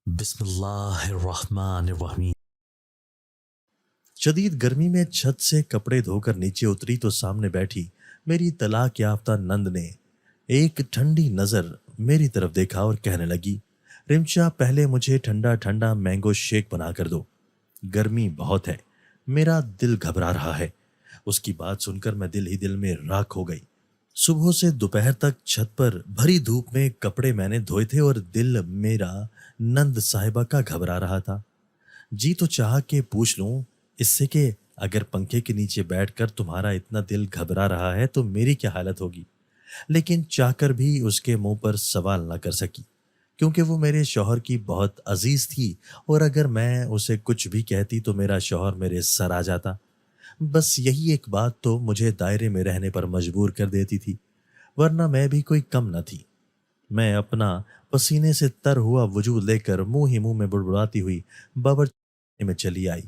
بسم اللہ الرحمن الرحیم۔ شدید گرمی میں چھت سے کپڑے دھو کر نیچے اتری تو سامنے بیٹھی میری طلاق یافتہ نند نے ایک ٹھنڈی نظر میری طرف دیکھا اور کہنے لگی، رمشا پہلے مجھے ٹھنڈا ٹھنڈا مینگو شیک بنا کر دو، گرمی بہت ہے، میرا دل گھبرا رہا ہے۔ اس کی بات سن کر میں دل ہی دل میں راکھ ہو گئی۔ صبح سے دوپہر تک چھت پر بھری دھوپ میں کپڑے میں نے دھوئے تھے اور دل میرا نند صاحبہ کا گھبرا رہا تھا۔ جی تو چاہا کہ پوچھ لوں اس سے کہ اگر پنکھے کے نیچے بیٹھ کر تمہارا اتنا دل گھبرا رہا ہے تو میری کیا حالت ہوگی، لیکن چاہ کر بھی اس کے منہ پر سوال نہ کر سکی، کیونکہ وہ میرے شوہر کی بہت عزیز تھی اور اگر میں اسے کچھ بھی کہتی تو میرا شوہر میرے سر آ جاتا۔ بس یہی ایک بات تو مجھے دائرے میں رہنے پر مجبور کر دیتی تھی، ورنہ میں بھی کوئی کم نہ تھی۔ میں اپنا پسینے سے تر ہوا وجود لے کر منہ ہی منہ میں بڑبڑاتی ہوئی باورچی میں چلی آئی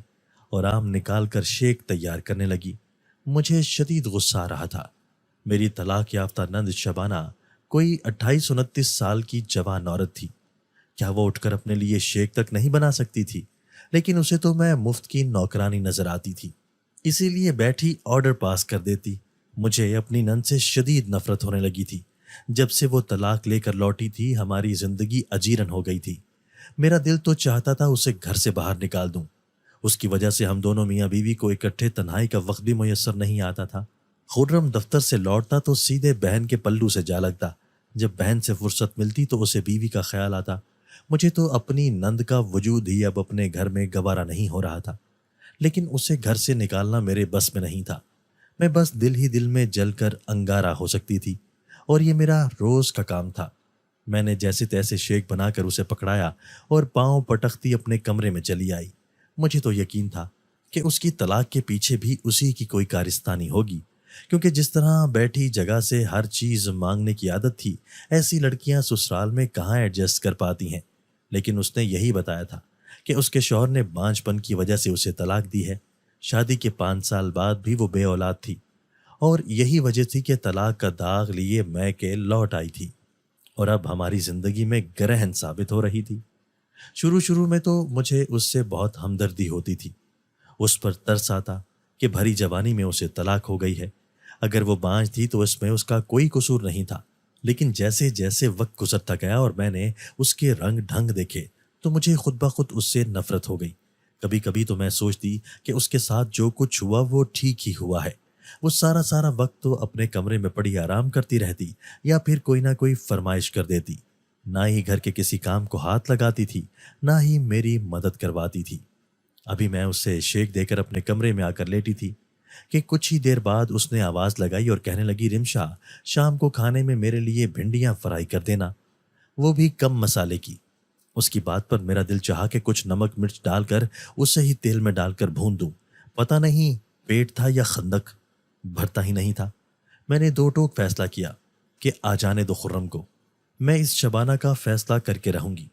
اور آم نکال کر شیک تیار کرنے لگی۔ مجھے شدید غصہ آ رہا تھا۔ میری طلاق یافتہ نند شبانہ کوئی 28-29 سال کی جوان عورت تھی۔ کیا وہ اٹھ کر اپنے لیے شیک تک نہیں بنا سکتی تھی؟ لیکن اسے تو میں مفت کی نوکرانی نظر آتی تھی، اسی لیے بیٹھی آرڈر پاس کر دیتی۔ مجھے اپنی نند سے شدید نفرت ہونے لگی تھی۔ جب سے وہ طلاق لے کر لوٹی تھی ہماری زندگی اجیرن ہو گئی تھی۔ میرا دل تو چاہتا تھا اسے گھر سے باہر نکال دوں۔ اس کی وجہ سے ہم دونوں میاں بیوی کو اکٹھے تنہائی کا وقت بھی میسر نہیں آتا تھا۔ خرم دفتر سے لوٹتا تو سیدھے بہن کے پلو سے جا لگتا۔ جب بہن سے فرصت ملتی تو اسے بیوی کا خیال آتا۔ مجھے تو اپنی نند کا وجود ہی اب اپنے گھر میں گوارا نہیں ہو رہا تھا، لیکن اسے گھر سے نکالنا میرے بس میں نہیں تھا۔ میں بس دل ہی دل میں جل کر انگارہ ہو سکتی تھی، اور یہ میرا روز کا کام تھا۔ میں نے جیسے تیسے شیک بنا کر اسے پکڑایا اور پاؤں پٹکتی اپنے کمرے میں چلی آئی۔ مجھے تو یقین تھا کہ اس کی طلاق کے پیچھے بھی اسی کی کوئی کارستانی ہوگی، کیونکہ جس طرح بیٹھی جگہ سے ہر چیز مانگنے کی عادت تھی، ایسی لڑکیاں سسرال میں کہاں ایڈجسٹ کر پاتی ہیں۔ لیکن اس نے یہی بتایا تھا کہ اس کے شوہر نے بانجھ پن کی وجہ سے اسے طلاق دی ہے۔ شادی کے 5 سال بعد بھی وہ بے اولاد تھی، اور یہی وجہ تھی کہ طلاق کا داغ لیے میں کے لوٹ آئی تھی، اور اب ہماری زندگی میں گرہن ثابت ہو رہی تھی۔ شروع میں تو مجھے اس سے بہت ہمدردی ہوتی تھی، اس پر ترس آتا کہ بھری جوانی میں اسے طلاق ہو گئی ہے۔ اگر وہ بانجھ تھی تو اس میں اس کا کوئی قصور نہیں تھا، لیکن جیسے جیسے وقت گزرتا گیا اور میں نے اس کے رنگ ڈھنگ دیکھے تو مجھے خود بخود اس سے نفرت ہو گئی۔ کبھی کبھی تو میں سوچتی کہ اس کے ساتھ جو کچھ ہوا وہ ٹھیک ہی ہوا ہے۔ وہ سارا وقت تو اپنے کمرے میں پڑی آرام کرتی رہتی یا پھر کوئی نہ کوئی فرمائش کر دیتی، نہ ہی گھر کے کسی کام کو ہاتھ لگاتی تھی، نہ ہی میری مدد کرواتی تھی۔ ابھی میں اسے شیک دے کر اپنے کمرے میں آ کر لیٹی تھی کہ کچھ ہی دیر بعد اس نے آواز لگائی اور کہنے لگی، رمشا شام کو کھانے میں میرے لیے بھنڈیاں فرائی کر دینا، وہ بھی کم مسالے کی۔ اس کی بات پر میرا دل چاہا کہ کچھ نمک مرچ ڈال کر اسے ہی تیل میں ڈال کر بھون دوں۔ پتہ نہیں پیٹ تھا یا خندق، بھرتا ہی نہیں تھا۔ میں نے دو ٹوک فیصلہ کیا کہ آ جانے دو خرم کو، میں اس شبانہ کا فیصلہ کر کے رہوں گی۔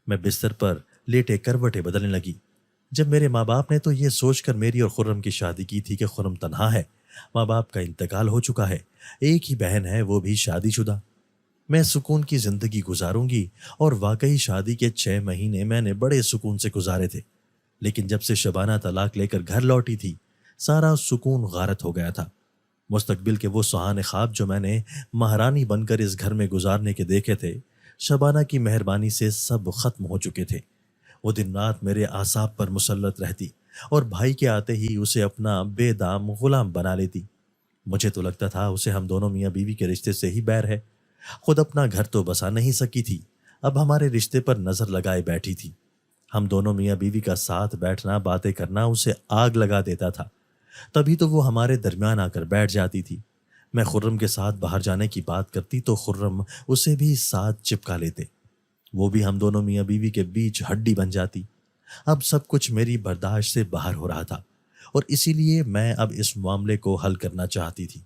میں بستر پر لیٹے کروٹیں بدلنے لگی۔ جب میرے ماں باپ نے تو یہ سوچ کر میری اور خرم کی شادی کی تھی کہ خرم تنہا ہے، ماں باپ کا انتقال ہو چکا ہے، ایک ہی بہن ہے وہ بھی شادی شدہ، میں سکون کی زندگی گزاروں گی، اور واقعی شادی کے 6 مہینے میں نے بڑے سکون سے گزارے تھے۔ لیکن جب سے شبانہ طلاق لے کر گھر لوٹی تھی، سارا سکون غارت ہو گیا تھا۔ مستقبل کے وہ سہانے خواب جو میں نے مہارانی بن کر اس گھر میں گزارنے کے دیکھے تھے، شبانہ کی مہربانی سے سب ختم ہو چکے تھے۔ وہ دن رات میرے اعصاب پر مسلط رہتی اور بھائی کے آتے ہی اسے اپنا بے دام غلام بنا لیتی۔ مجھے تو لگتا تھا اسے ہم دونوں میاں بیوی کے رشتے سے ہی بیر ہے۔ خود اپنا گھر تو بسا نہیں سکی تھی، اب ہمارے رشتے پر نظر لگائے بیٹھی تھی۔ ہم دونوں میاں بیوی کا ساتھ بیٹھنا باتیں کرنا اسے آگ لگا دیتا تھا، تبھی تو وہ ہمارے درمیان آ کر بیٹھ جاتی تھی۔ میں خرم کے ساتھ باہر جانے کی بات کرتی تو خرم اسے بھی ساتھ چپکا لیتے، وہ بھی ہم دونوں میاں بیوی کے بیچ ہڈی بن جاتی۔ اب سب کچھ میری برداشت سے باہر ہو رہا تھا، اور اسی لیے میں اب اس معاملے کو حل کرنا چاہتی تھی۔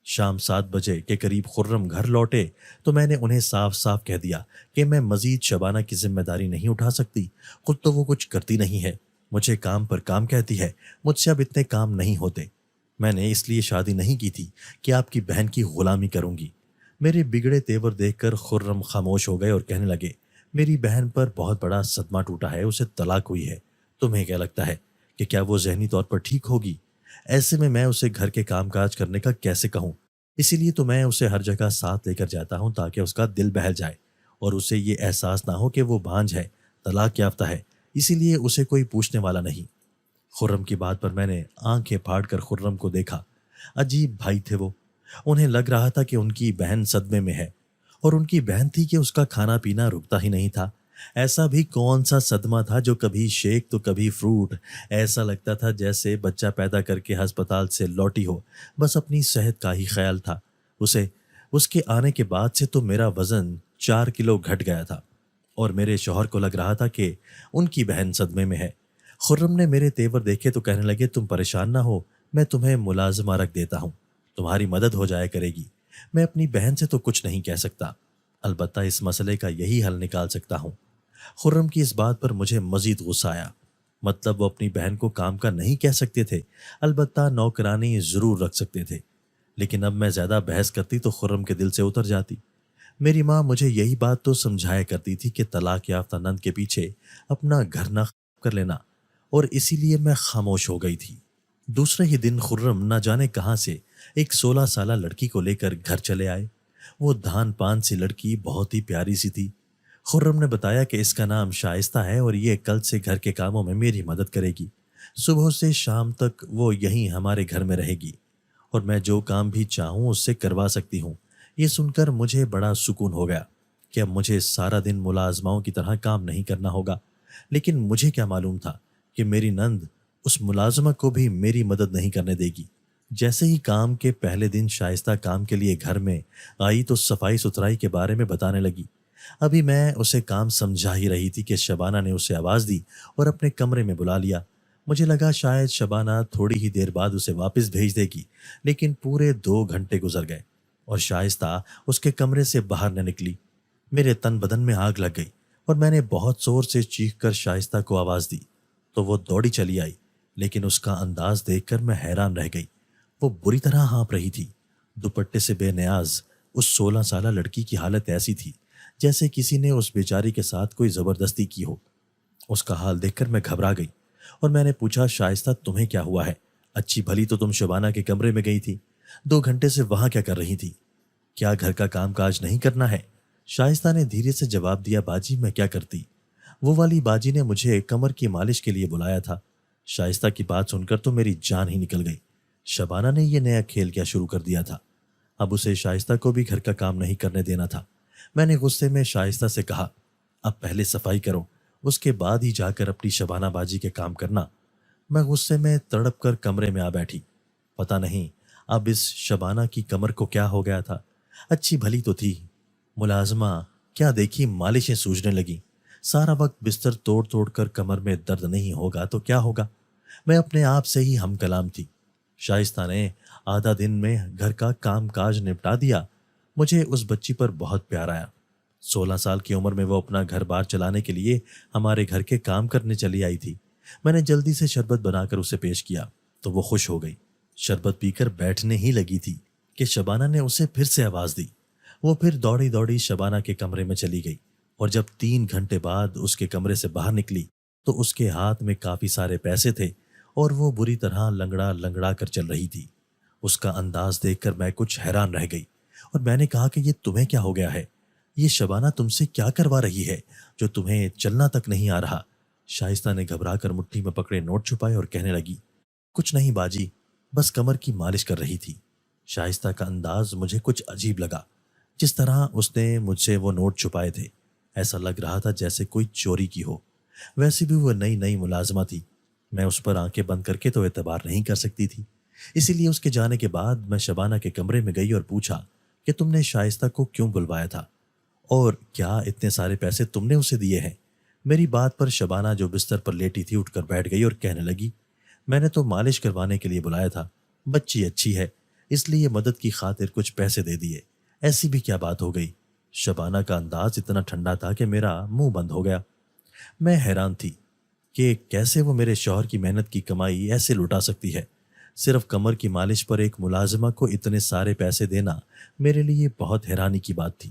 شام 7 بجے کے قریب خرم گھر لوٹے تو میں نے انہیں صاف صاف کہہ دیا کہ میں مزید شبانہ کی ذمہ داری نہیں اٹھا سکتی۔ خود تو وہ کچھ کرتی نہیں ہے، مجھے کام پر کام کہتی ہے، مجھ سے اب اتنے کام نہیں ہوتے۔ میں نے اس لیے شادی نہیں کی تھی کہ آپ کی بہن کی غلامی کروں گی۔ میرے بگڑے تیور دیکھ کر خرم خاموش ہو گئے اور کہنے لگے، میری بہن پر بہت بڑا صدمہ ٹوٹا ہے، اسے طلاق ہوئی ہے۔ تمہیں کیا لگتا ہے کہ کیا وہ ذہنی طور پر ٹھیک ہوگی؟ ایسے میں اسے گھر کے کام کاج کرنے کا کیسے کہوں؟ اسی لیے تو میں اسے ہر جگہ ساتھ لے کر جاتا ہوں تاکہ اس کا دل بہل جائے اور اسے یہ احساس نہ ہو کہ وہ بانجھ ہے، طلاق یافتہ ہے، اسی لیے اسے کوئی پوچھنے والا نہیں۔ خرم کی بات پر میں نے آنکھیں پھاڑ کر خرم کو دیکھا۔ عجیب بھائی تھے وہ، انہیں لگ رہا تھا کہ ان کی بہن صدمے میں ہے، اور ان کی بہن تھی کہ اس کا کھانا پینا رکتا ہی نہیں تھا۔ ایسا بھی کون سا صدمہ تھا جو کبھی شیک تو کبھی فروٹ، ایسا لگتا تھا جیسے بچہ پیدا کر کے ہسپتال سے لوٹی ہو، بس اپنی صحت کا ہی خیال تھا اسے۔ اس کے آنے کے بعد سے تو میرا وزن 4 کلو گھٹ گیا تھا، اور میرے شوہر کو لگ رہا تھا کہ ان کی بہن صدمے میں ہے۔ خرم نے میرے تیور دیکھے تو کہنے لگے، تم پریشان نہ ہو، میں تمہیں ملازمہ رکھ دیتا ہوں، تمہاری مدد ہو جایا کرے گی۔ میں اپنی بہن سے تو کچھ نہیں کہہ سکتا، البتہ اس مسئلے کا یہی حل نکال سکتا ہوں۔ خرم کی اس بات پر مجھے مزید غصہ آیا۔ مطلب وہ اپنی بہن کو کام کا نہیں کہہ سکتے تھے، البتہ نوکرانی ضرور رکھ سکتے تھے۔ لیکن اب میں زیادہ بحث کرتی تو خرم کے دل سے اتر جاتی۔ میری ماں مجھے یہی بات تو سمجھایا کرتی تھی کہ طلاق یافتہ نند کے پیچھے اپنا گھر نہ خراب کر لینا، اور اسی لیے میں خاموش ہو گئی تھی۔ دوسرے ہی دن خرم نہ جانے کہاں سے ایک 16 سالہ لڑکی کو لے کر گھر چلے آئے۔ وہ دھان پان سی لڑکی بہت ہی پیاری سی تھی۔ خرم نے بتایا کہ اس کا نام شائستہ ہے اور یہ کل سے گھر کے کاموں میں میری مدد کرے گی۔ صبح سے شام تک وہ یہیں ہمارے گھر میں رہے گی، اور میں جو کام بھی چاہوں اس سے کروا سکتی ہوں۔ یہ سن کر مجھے بڑا سکون ہو گیا کہ اب مجھے سارا دن ملازماؤں کی طرح کام نہیں کرنا ہوگا۔ لیکن مجھے کیا معلوم تھا کہ میری نند اس ملازمہ کو بھی میری مدد نہیں کرنے دے گی۔ جیسے ہی کام کے پہلے دن شائستہ کام کے لیے گھر میں آئی تو صفائی ستھرائی کے بارے میں بتانے لگی۔ ابھی میں اسے کام سمجھا ہی رہی تھی کہ شبانہ نے اسے آواز دی اور اپنے کمرے میں بلا لیا۔ مجھے لگا شاید شبانہ تھوڑی ہی دیر بعد اسے واپس بھیج دے گی، لیکن پورے 2 گھنٹے گزر گئے اور شائستہ اس کے کمرے سے باہر نہ نکلی۔ میرے تن بدن میں آگ لگ گئی اور میں نے بہت زور سے چیخ کر شائستہ کو آواز دی تو وہ دوڑی چلی آئی، لیکن اس کا انداز دیکھ کر میں حیران رہ گئی۔ وہ بری طرح ہانپ رہی تھی۔ دوپٹے سے بے نیاز اس 16 سالہ لڑکی کی حالت ایسی تھی جیسے کسی نے اس بیچاری کے ساتھ کوئی زبردستی کی ہو۔ اس کا حال دیکھ کر میں گھبرا گئی اور میں نے پوچھا، شائستہ تمہیں کیا ہوا ہے؟ اچھی بھلی تو تم شبانہ کے کمرے میں گئی تھی، 2 گھنٹے سے وہاں کیا کر رہی تھی؟ کیا گھر کا کام کاج نہیں کرنا ہے؟ شائستہ نے دھیرے سے جواب دیا، باجی میں کیا کرتی، وہ والی باجی نے مجھے کمر کی مالش کے لیے بلایا تھا۔ شائستہ کی بات سن کر تو میری جان ہی نکل گئی۔ شبانہ نے یہ نیا کھیل کیا شروع کر دیا تھا؟ اب اسے شائستہ کو بھی گھر کا کام نہیں کرنے دینا تھا۔ میں نے غصے میں شائستہ سے کہا، اب پہلے صفائی کرو، اس کے بعد ہی جا کر اپنی شبانہ باجی کے کام کرنا۔ میں غصے میں تڑپ کر کمرے میں آ بیٹھی۔ پتہ نہیں اب اس شبانہ کی کمر کو کیا ہو گیا تھا۔ اچھی بھلی تو تھی، ملازمہ کیا دیکھی مالشیں سوجنے لگیں۔ سارا وقت بستر توڑ توڑ کر کمر میں درد نہیں ہوگا تو کیا ہوگا؟ میں اپنے آپ سے ہی ہم کلام تھی۔ شائستہ نے آدھا دن میں گھر کا کام کاج نپٹا دیا۔ مجھے اس بچی پر بہت پیار آیا۔ 16 سال کی عمر میں وہ اپنا گھر بار چلانے کے لیے ہمارے گھر کے کام کرنے چلی آئی تھی۔ میں نے جلدی سے شربت بنا کر اسے پیش کیا تو وہ خوش ہو گئی۔ شربت پی کر بیٹھنے ہی لگی تھی کہ شبانہ نے اسے پھر سے آواز دی۔ وہ پھر دوڑی دوڑی شبانہ کے کمرے میں چلی گئی، اور جب 3 گھنٹے بعد اس کے کمرے سے باہر نکلی تو اس کے ہاتھ میں کافی سارے پیسے تھے اور وہ بری طرح لنگڑا لنگڑا کر چل رہی تھی۔ اس کا انداز دیکھ کر میں کچھ حیران رہ گئی اور میں نے کہا کہ یہ تمہیں کیا ہو گیا ہے؟ یہ شبانہ تم سے کیا کروا رہی ہے جو تمہیں چلنا تک نہیں آ رہا؟ شائستہ نے گھبرا کر مٹھی میں پکڑے نوٹ چھپائے اور کہنے لگی، کچھ نہیں باجی، بس کمر کی مالش کر رہی تھی۔ شائستہ کا انداز مجھے کچھ عجیب لگا۔ جس طرح اس نے مجھ سے وہ نوٹ چھپائے تھے ایسا لگ رہا تھا جیسے کوئی چوری کی ہو۔ ویسے بھی وہ نئی نئی ملازمہ تھی، میں اس پر آنکھیں بند کر کے تو اعتبار نہیں کر سکتی تھی۔ اسی لیے اس کے جانے کے بعد میں شبانہ کے کمرے میں گئی اور پوچھا کہ تم نے شائستہ کو کیوں بلوایا تھا، اور کیا اتنے سارے پیسے تم نے اسے دیے ہیں؟ میری بات پر شبانہ جو بستر پر لیٹی تھی اٹھ کر بیٹھ گئی اور کہنے لگی، میں نے تو مالش کروانے کے لیے بلایا تھا، بچی اچھی ہے اس لیے مدد کی خاطر کچھ پیسے دے دیے، ایسی بھی کیا بات ہو گئی؟ شبانہ کا انداز اتنا ٹھنڈا تھا کہ میرا منہ بند ہو گیا۔ میں حیران تھی کہ کیسے وہ میرے شوہر کی محنت کی کمائی ایسے لٹا سکتی ہے۔ صرف کمر کی مالش پر ایک ملازمہ کو اتنے سارے پیسے دینا میرے لیے بہت حیرانی کی بات تھی۔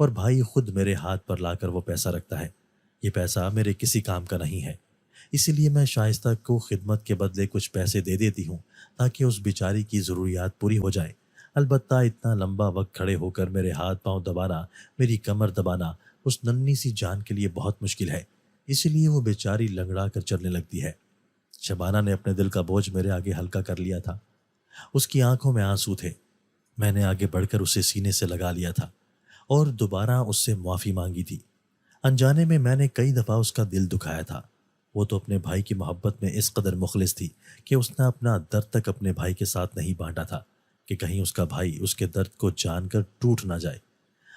اور بھائی خود میرے ہاتھ پر لا کر وہ پیسہ رکھتا ہے۔ یہ پیسہ میرے کسی کام کا نہیں ہے، اسی لیے میں شائستہ کو خدمت کے بدلے کچھ پیسے دے دیتی ہوں تاکہ اس بیچاری کی ضروریات پوری ہو جائیں۔ البتہ اتنا لمبا وقت کھڑے ہو کر میرے ہاتھ پاؤں دبانا، میری کمر دبانا اس ننھی سی جان کے لیے بہت مشکل ہے، اسی لیے وہ بیچاری لنگڑا کر چلنے لگتی ہے۔ شبانہ نے اپنے دل کا بوجھ میرے آگے ہلکا کر لیا تھا۔ اس کی آنکھوں میں آنسو تھے۔ میں نے آگے بڑھ کر اسے سینے سے لگا لیا تھا اور دوبارہ اس سے معافی مانگی تھی۔ انجانے میں نے کئی دفعہ اس کا دل دکھایا تھا۔ وہ تو اپنے بھائی کی محبت میں اس قدر مخلص تھی کہ اس نے اپنا درد تک اپنے بھائی کے ساتھ نہیں بانٹا تھا کہ کہیں اس کا بھائی اس کے درد کو جان کر ٹوٹ نہ جائے۔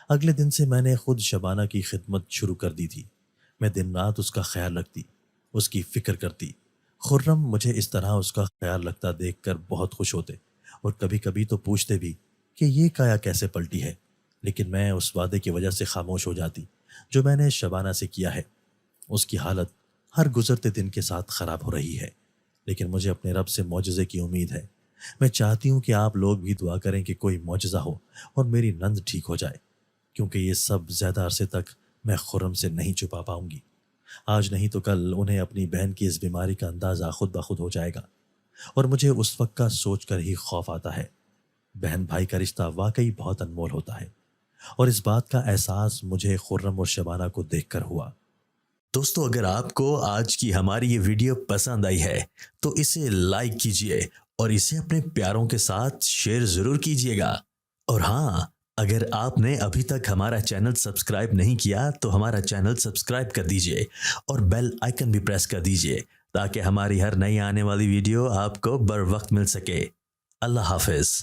اگلے دن سے میں نے خود شبانہ کی خدمت شروع کر دی تھی۔ میں دن رات اس کا خیال رکھتی، اس کی فکر کرتی۔ خرم مجھے اس طرح اس کا خیال رکھتا دیکھ کر بہت خوش ہوتے اور کبھی کبھی تو پوچھتے بھی کہ یہ کایا کیسے پلٹی ہے، لیکن میں اس وعدے کی وجہ سے خاموش ہو جاتی جو میں نے شبانہ سے کیا ہے۔ اس کی حالت ہر گزرتے دن کے ساتھ خراب ہو رہی ہے، لیکن مجھے اپنے رب سے معجزے کی امید ہے۔ میں چاہتی ہوں کہ آپ لوگ بھی دعا کریں کہ کوئی معجزہ ہو اور میری نند ٹھیک ہو جائے، کیونکہ یہ سب زیادہ عرصے تک میں خرم سے نہیں چھپا پاؤں گی۔ آج نہیں تو کل انہیں اپنی بہن کی اس بیماری کا اندازہ خود بخود ہو جائے گا، اور مجھے اس وقت کا سوچ کر ہی خوف آتا ہے۔ بہن بھائی کا رشتہ واقعی بہت انمول ہوتا ہے، اور اس بات کا احساس مجھے خرم اور شبانہ کو دیکھ کر ہوا۔ دوستو، اگر آپ کو آج کی ہماری یہ ویڈیو پسند آئی ہے تو اسے لائک کیجئے اور اسے اپنے پیاروں کے ساتھ شیئر ضرور کیجئے گا۔ اور ہاں، اگر آپ نے ابھی تک ہمارا چینل سبسکرائب نہیں کیا تو ہمارا چینل سبسکرائب کر دیجئے اور بیل آئیکن بھی پریس کر دیجئے تاکہ ہماری ہر نئی آنے والی ویڈیو آپ کو بر وقت مل سکے۔ اللہ حافظ۔